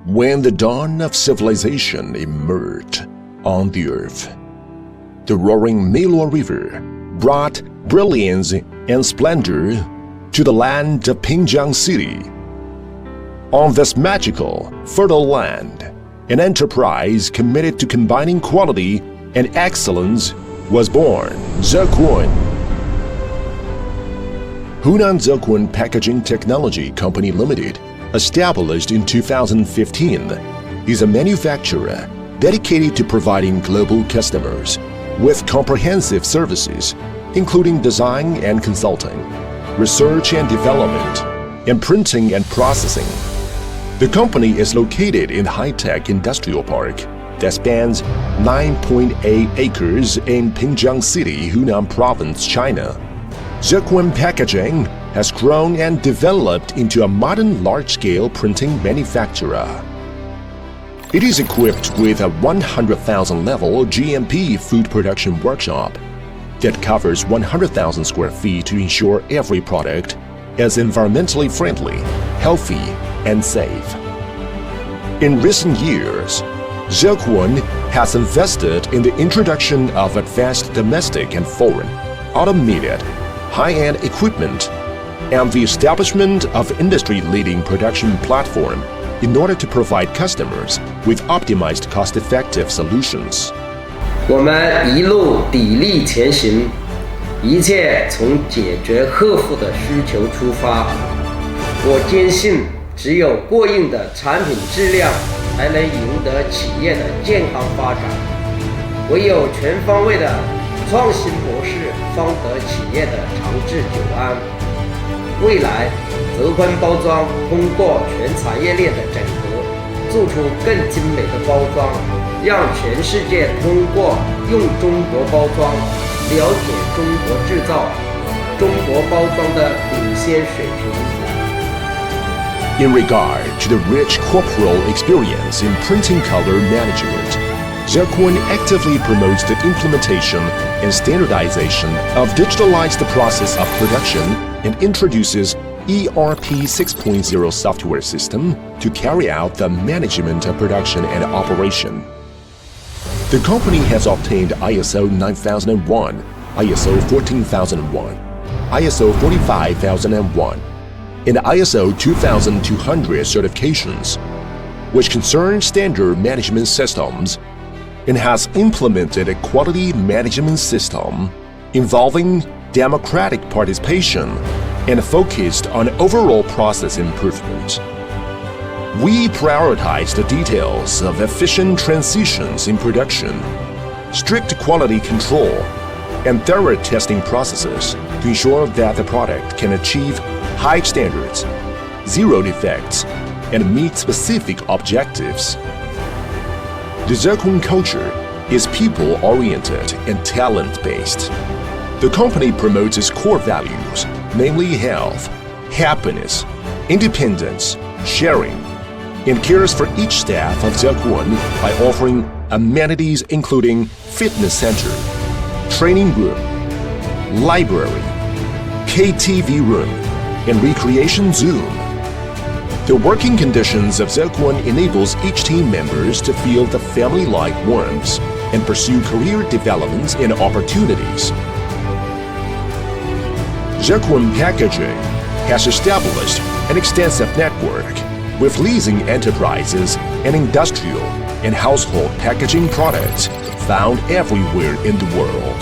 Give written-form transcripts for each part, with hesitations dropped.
When the dawn of civilization emerged on the earth, the roaring Milo River brought brilliance and splendor to the land of Pinjiang City. On this magical, fertile land, an enterprise committed to combining quality and excellence was born, Zekun. Hunan Zekun Packaging Technology Co Limited, established in 2015, is a manufacturer dedicated to providing global customers with comprehensive services, including design and consulting, research and development, and printing and processing. The company is located in high-tech industrial park that spans 9.8 acres in Pinjiang City, Hunan Province, China. Zekun Packaging has grown and developed into a modern large-scale printing manufacturer. It is equipped with a 100,000 level GMP food production workshop that covers 100,000 square feet to ensure every product is environmentally friendly, healthy, and safe. In recent years, Zekun has invested in the introduction of advanced domestic and foreign, automated, high-end equipment and the establishment of industry-leading production platform in order to provide customers with optimized cost-effective solutions. 我们一路砥砺前行，一切从解决客户的需求出发。我坚信，只有过硬的产品质量，才能赢得企业的健康发展。唯有全方位的创新模式，方得企业的长治久安。未来，泽宽包装通过全产业链的整合，做出更精美的包装，让全世界通过用中国包装，了解中国制造、中国包装的领先水平。In regard to the rich corporal experience in printing color management, Zekun actively promotes the implementation and standardization of digitalized process of production and introduces ERP 6.0 software system to carry out the management of production and operation. The company has obtained ISO 9001, ISO 14001, ISO 45001, and ISO 2200 certifications, which concern standard management systems, and has implemented a quality management system involving democratic participation and focused on overall process improvement. We prioritize the details of efficient transitions in production, strict quality control, and thorough testing processes to ensure that the product can achieve high standards, zero defects, and meet specific objectives. The Zekun culture is people-oriented and talent-based. The company promotes its core values, namely health, happiness, independence, sharing, and cares for each staff of Zekun by offering amenities including fitness center, training room, library, KTV room, and recreation zone. The working conditions of Zekun enables each team members to feel the family-like warmth and pursue career developments and opportunities. Zekun Packaging has established an extensive network with leasing enterprises and industrial and household packaging products found everywhere in the world.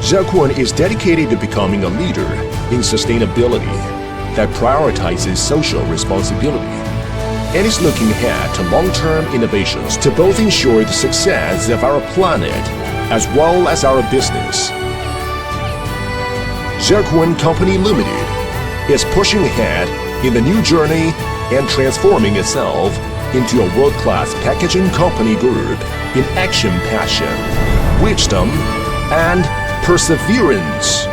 Zekun is dedicated to becoming a leader in sustainability that prioritizes social responsibility and is looking ahead to long-term innovations to both ensure the success of our planet as well as our business. Zekun Company Limited is pushing ahead in the new journey and transforming itself into a world-class packaging company group in action, passion, wisdom, and perseverance.